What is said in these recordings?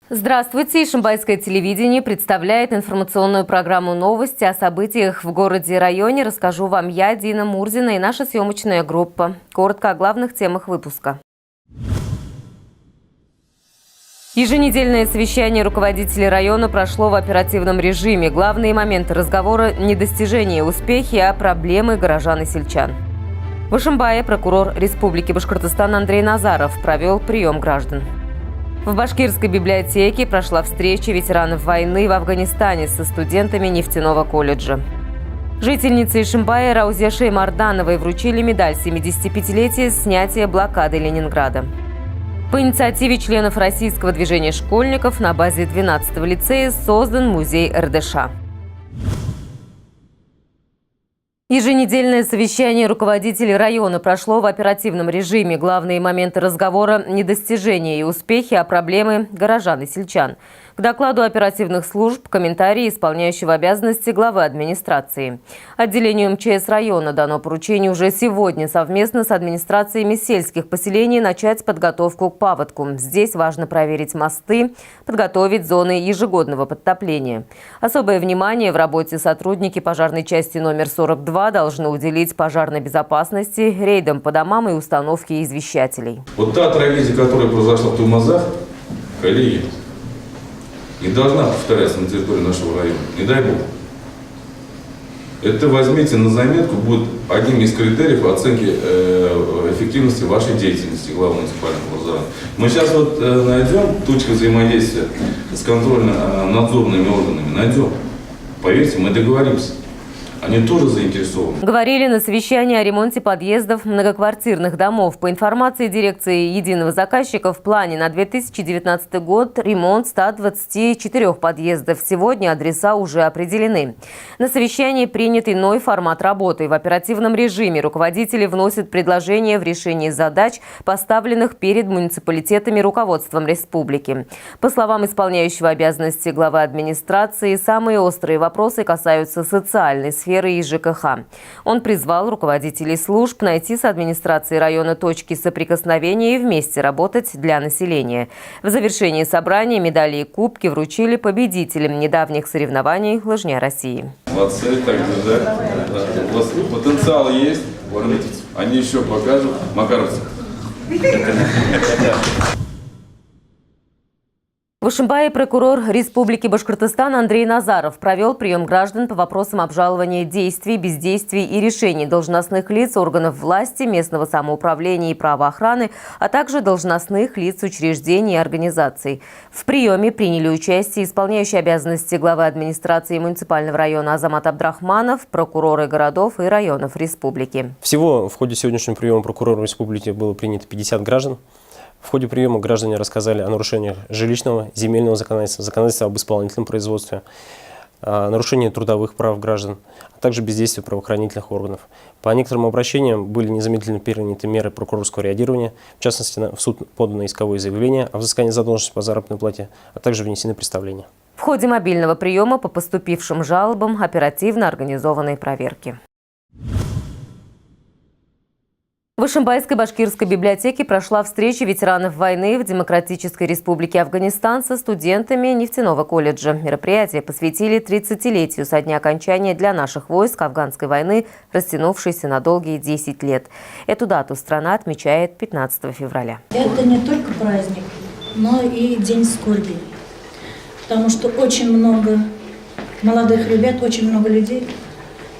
Здравствуйте! Ишимбайское телевидение представляет информационную программу «Новости» о событиях в городе и районе. Расскажу вам я, Дина Мурзина, и наша съемочная группа. Коротко о главных темах выпуска. Еженедельное совещание руководителей района прошло в оперативном режиме. Главные моменты разговора – не достижения и успехи, а проблемы горожан и сельчан. В Ишимбае прокурор Республики Башкортостан Андрей Назаров провел прием граждан. В Башкирской библиотеке прошла встреча ветеранов войны в Афганистане со студентами нефтяного колледжа. Жительнице Ишимбая Раузе Шеймардановой вручили медаль 75-летия снятия блокады Ленинграда. По инициативе членов российского движения школьников на базе 12-го лицея создан музей РДШ. Еженедельное совещание руководителей района прошло в оперативном режиме. Главные моменты разговора – не достижения и успехи, а проблемы горожан и сельчан. К докладу оперативных служб комментарии исполняющего обязанности главы администрации. Отделению МЧС района дано поручение уже сегодня совместно с администрациями сельских поселений начать подготовку к паводку. Здесь важно проверить мосты, подготовить зоны ежегодного подтопления. Особое внимание в работе сотрудники пожарной части номер 42 должны уделить пожарной безопасности, рейдам по домам и установке извещателей. Вот та трагедия, которая произошла в Туймазах, коллеги, не должна повторяться на территории нашего района. Не дай бог. Это возьмите на заметку, будет одним из критериев оценки эффективности вашей деятельности главного муниципального образования. Мы сейчас вот найдем точку взаимодействия с контрольно-надзорными органами. Найдем. Поверьте, мы договоримся. Они тоже заинтересованы. Говорили на совещании о ремонте подъездов многоквартирных домов. По информации дирекции единого заказчика, в плане на 2019 год ремонт 124 подъездов. Сегодня адреса уже определены. На совещании принят иной формат работы. В оперативном режиме руководители вносят предложения в решении задач, поставленных перед муниципалитетами руководством республики. По словам исполняющего обязанности главы администрации, самые острые вопросы касаются социальной сферы и ЖКХ. Он призвал руководителей служб найти с администрацией района точки соприкосновения и вместе работать для населения. В завершении собрания медали и кубки вручили победителям недавних соревнований «Лыжня России». Молодцы, так держать. Да. У вас потенциал есть. Они еще покажут. Макаровцы. В Ишимбае прокурор Республики Башкортостан Андрей Назаров провел прием граждан по вопросам обжалования действий, бездействий и решений должностных лиц органов власти, местного самоуправления и правоохраны, а также должностных лиц учреждений и организаций. В приеме приняли участие исполняющий обязанности главы администрации муниципального района Азамат Абдрахманов, прокуроры городов и районов республики. Всего в ходе сегодняшнего приема прокурора республики было принято 50 граждан. В ходе приема граждане рассказали о нарушениях жилищного, земельного законодательства, законодательства об исполнительном производстве, нарушении трудовых прав граждан, а также бездействия правоохранительных органов. По некоторым обращениям были незамедлительно приняты меры прокурорского реагирования, в частности, в суд подано исковое заявление о взыскании задолженности по заработной плате, а также внесены представления. В ходе мобильного приема по поступившим жалобам оперативно организованы проверки. В Ишимбайской башкирской библиотеке прошла встреча ветеранов войны в Демократической Республике Афганистан со студентами нефтяного колледжа. Мероприятие посвятили 30-летию со дня окончания для наших войск афганской войны, растянувшейся на долгие 10 лет. Эту дату страна отмечает 15 февраля. Это не только праздник, но и день скорби. Потому что очень много молодых ребят, очень много людей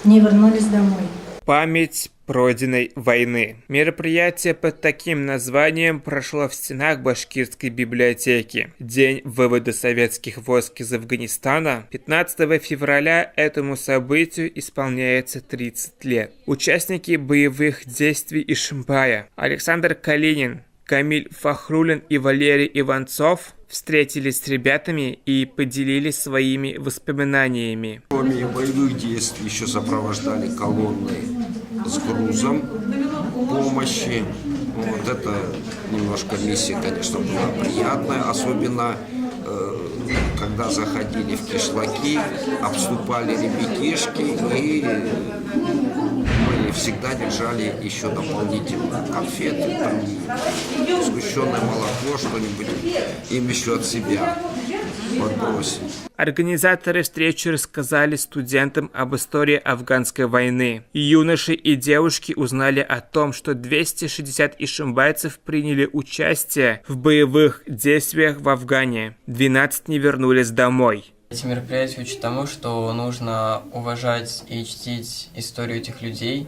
не вернулись домой. Память пройденной войны. Мероприятие под таким названием прошло в стенах Башкирской библиотеки. День вывода советских войск из Афганистана. 15 февраля этому событию исполняется 30 лет. Участники боевых действий Ишимбая Александр Калинин, Камиль Фахрулин и Валерий Иванцов встретились с ребятами и поделились своими воспоминаниями. Кроме боевых действий еще сопровождали колонны с грузом помощи. Вот это немножко миссия, конечно, была приятная, особенно когда заходили в кишлаки, обступали ребятишки, и мы всегда держали еще дополнительно конфеты, там, сгущенное молоко, что-нибудь им еще от себя подбросить. Организаторы встречи рассказали студентам об истории афганской войны. Юноши и девушки узнали о том, что 260 ишимбайцев приняли участие в боевых действиях в Афгане. 12 не вернулись домой. Эти мероприятия учат тому, что нужно уважать и чтить историю этих людей,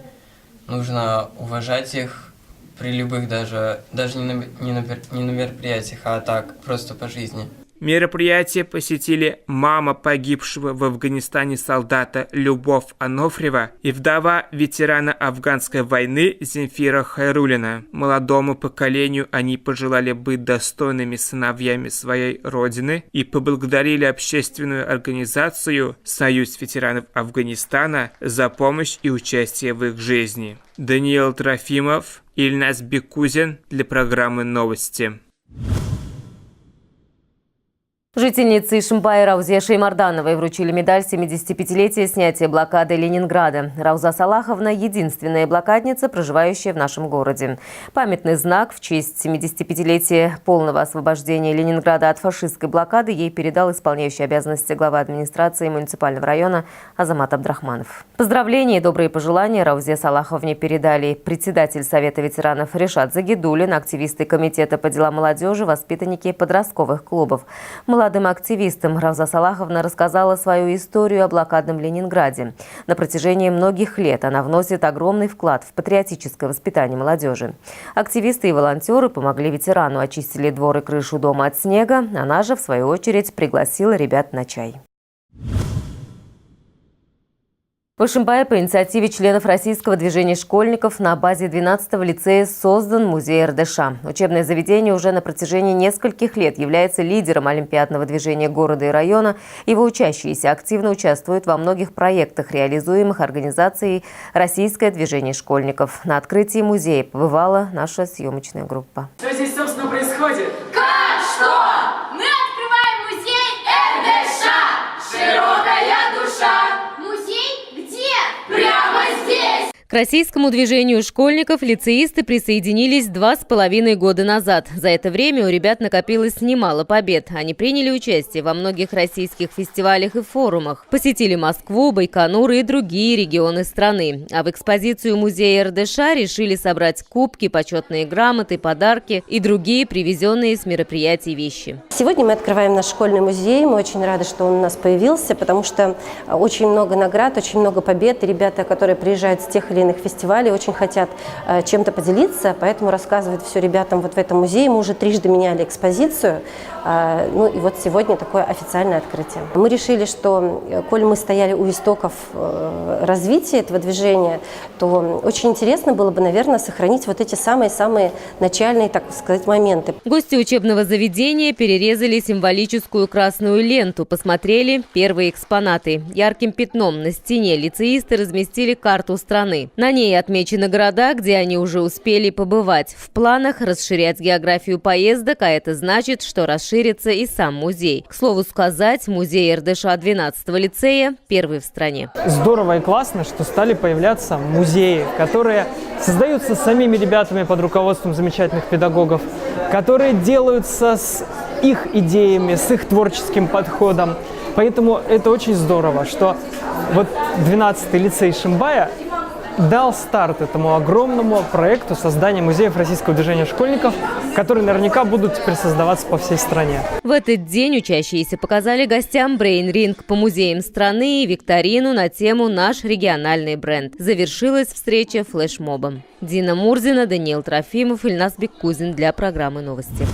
нужно уважать их при любых даже не на мероприятиях, а так, просто по жизни. Мероприятие посетили мама погибшего в Афганистане солдата Любовь Анофриева и вдова ветерана афганской войны Земфира Хайруллина. Молодому поколению они пожелали быть достойными сыновьями своей родины и поблагодарили общественную организацию «Союз ветеранов Афганистана» за помощь и участие в их жизни. Даниил Трофимов, Ильназ Бекузин для программы «Новости». Жительнице Ишимбая Раузе Шеймардановой вручили медаль 75-летия снятия блокады Ленинграда. Рауза Салаховна – единственная блокадница, проживающая в нашем городе. Памятный знак в честь 75-летия полного освобождения Ленинграда от фашистской блокады ей передал исполняющий обязанности глава администрации муниципального района Азамат Абдрахманов. Поздравления и добрые пожелания Раузе Салаховне передали председатель Совета ветеранов Решат Загидулин, активисты Комитета по делам молодежи, воспитанники подростковых клубов. Молодым активистам Рауза Салаховна рассказала свою историю о блокадном Ленинграде. На протяжении многих лет она вносит огромный вклад в патриотическое воспитание молодежи. Активисты и волонтеры помогли ветерану, очистили двор и крышу дома от снега. Она же, в свою очередь, пригласила ребят на чай. В Ишимбае по инициативе членов российского движения школьников на базе 12-го лицея создан музей РДШ. Учебное заведение уже на протяжении нескольких лет является лидером олимпиадного движения города и района. Его учащиеся активно участвуют во многих проектах, реализуемых организацией «Российское движение школьников». На открытии музея побывала наша съемочная группа. Что здесь, собственно, происходит? Как что? Мы открываем музей РДШ! Широкая душа! Прямо здесь! К российскому движению школьников лицеисты присоединились 2,5 года назад. За это время у ребят накопилось немало побед. Они приняли участие во многих российских фестивалях и форумах. Посетили Москву, Байконур и другие регионы страны. А в экспозицию музея РДШ решили собрать кубки, почетные грамоты, подарки и другие привезенные с мероприятий вещи. Сегодня мы открываем наш школьный музей. Мы очень рады, что он у нас появился, потому что очень много наград, очень много побед. И ребята, которые приезжают с тех или иных фестивалей, очень хотят чем-то поделиться, поэтому рассказывают все ребятам вот в этом музее. Мы уже трижды меняли экспозицию, ну и вот сегодня такое официальное открытие. Мы решили, что, коль мы стояли у истоков развития этого движения, то очень интересно было бы, наверное, сохранить вот эти самые-самые начальные, так сказать, моменты. Гости учебного заведения перерезали символическую красную ленту, посмотрели первые экспонаты. Ярким пятном на стене лицеисты разместили карту страны. На ней отмечены города, где они уже успели побывать. В планах расширять географию поездок, а это значит, что расширится и сам музей. К слову сказать, музей РДШ 12-го лицея первый в стране. Здорово и классно, что стали появляться музеи, которые создаются самими ребятами под руководством замечательных педагогов, которые делаются с их идеями, с их творческим подходом. Поэтому это очень здорово, что вот 12-й лицей Ишимбая дал старт этому огромному проекту создания музеев российского движения школьников, которые наверняка будут теперь создаваться по всей стране. В этот день учащиеся показали гостям брейн-ринг по музеям страны и викторину на тему «Наш региональный бренд». Завершилась встреча флешмобом. Дина Мурзина, Даниил Трофимов, Ильназ Бекузин для программы «Новости».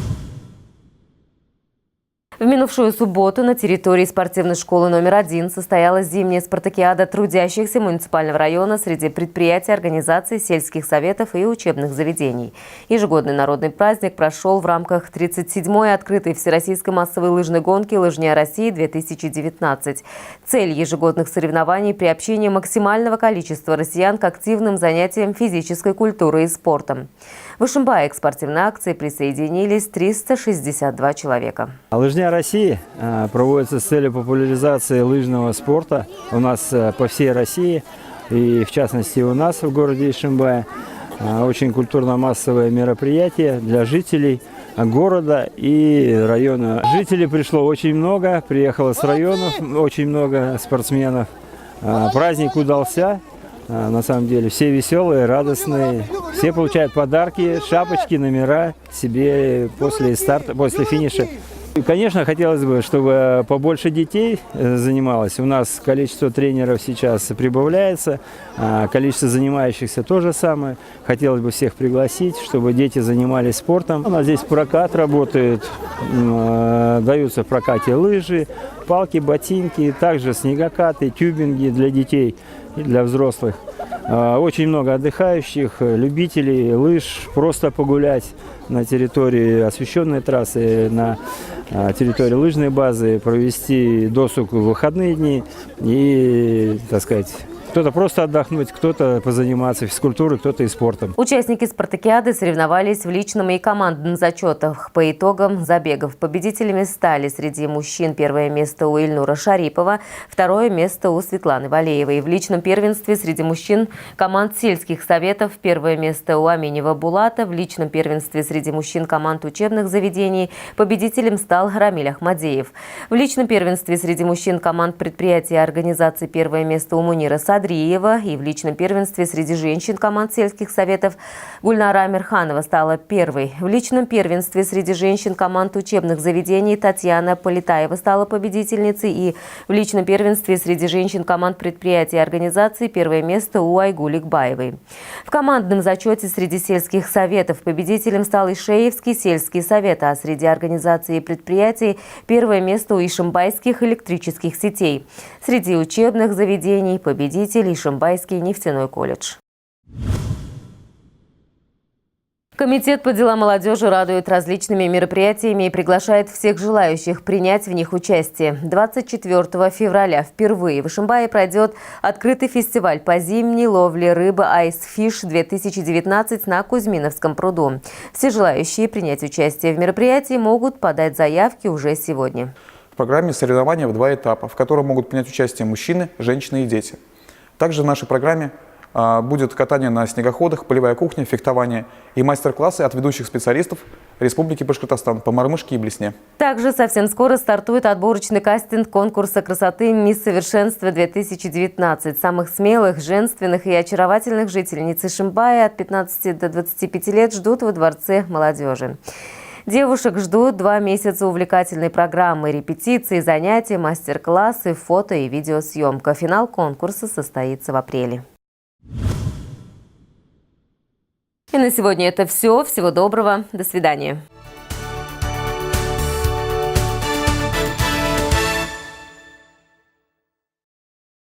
В минувшую субботу на территории спортивной школы номер 1 состоялась зимняя спартакиада трудящихся муниципального района среди предприятий, организаций, сельских советов и учебных заведений. Ежегодный народный праздник прошел в рамках 37-й открытой всероссийской массовой лыжной гонки «Лыжня России-2019». Цель ежегодных соревнований – приобщение максимального количества россиян к активным занятиям физической культурой и спортом. В Ишимбае к спортивной акции присоединились 362 человека. Лыжня России проводится с целью популяризации лыжного спорта у нас по всей России. и в частности у нас в городе Ишимбае. Очень культурно-массовое мероприятие для жителей города и района. Жителей пришло очень много, приехало с районов очень много спортсменов. Праздник удался. На самом деле все веселые, радостные, все получают подарки, шапочки, номера себе после старта, после финиша. И, конечно, хотелось бы, чтобы побольше детей занималось. У нас количество тренеров сейчас прибавляется, количество занимающихся то же самое. Хотелось бы всех пригласить, чтобы дети занимались спортом. У нас здесь прокат работает, даются в прокате лыжи, палки, ботинки, также снегокаты, тюбинги для детей и для взрослых. Очень много отдыхающих, любителей лыж, просто погулять на территории освещенной трассы, на территории лыжной базы, провести досуг в выходные дни и, так сказать, кто-то просто отдохнуть, кто-то позаниматься физкультурой, кто-то и спортом. Участники спартакиады соревновались в личном и командном зачетах. По итогам забегов победителями стали среди мужчин первое место у Ильнура Шарипова, второе место у Светланы Валеевой. В личном первенстве среди мужчин команд сельских советов первое место у Аминева Булата. В личном первенстве среди мужчин команд учебных заведений победителем стал Рамиль Ахмадеев. В личном первенстве среди мужчин команд предприятий и организаций первое место у Мунира Садриева. И в личном первенстве среди женщин команд сельских советов Гульнара Амирханова стала первой. В личном первенстве среди женщин команд учебных заведений Татьяна Полетаева стала победительницей. И в личном первенстве среди женщин команд предприятий и организаций первое место у Айгуль Игбаевой. В командном зачете среди сельских советов победителем стал Ишеевский сельский совет, а среди организаций и предприятий первое место у Ишимбайских электрических сетей. Среди учебных заведений победитель Ишимбайский нефтяной колледж. Комитет по делам молодежи радует различными мероприятиями и приглашает всех желающих принять в них участие. 24 февраля впервые в Ишимбае пройдет открытый фестиваль по зимней ловле рыбы Ice Fish 2019 на Кузьминовском пруду. Все желающие принять участие в мероприятии могут подать заявки уже сегодня. В программе соревнования в 2 этапа, в котором могут принять участие мужчины, женщины и дети. Также в нашей программе будет катание на снегоходах, полевая кухня, фехтование и мастер-классы от ведущих специалистов Республики Башкортостан по мормышке и блесне. Также совсем скоро стартует отборочный кастинг конкурса красоты «Мисс Совершенство-2019». Самых смелых, женственных и очаровательных жительниц Ишимбая от 15 до 25 лет ждут во Дворце молодежи. Девушек ждут 2 месяца увлекательной программы, репетиции, занятия, мастер-классы, фото и видеосъемка. Финал конкурса состоится в апреле. И на сегодня это все. Всего доброго. До свидания.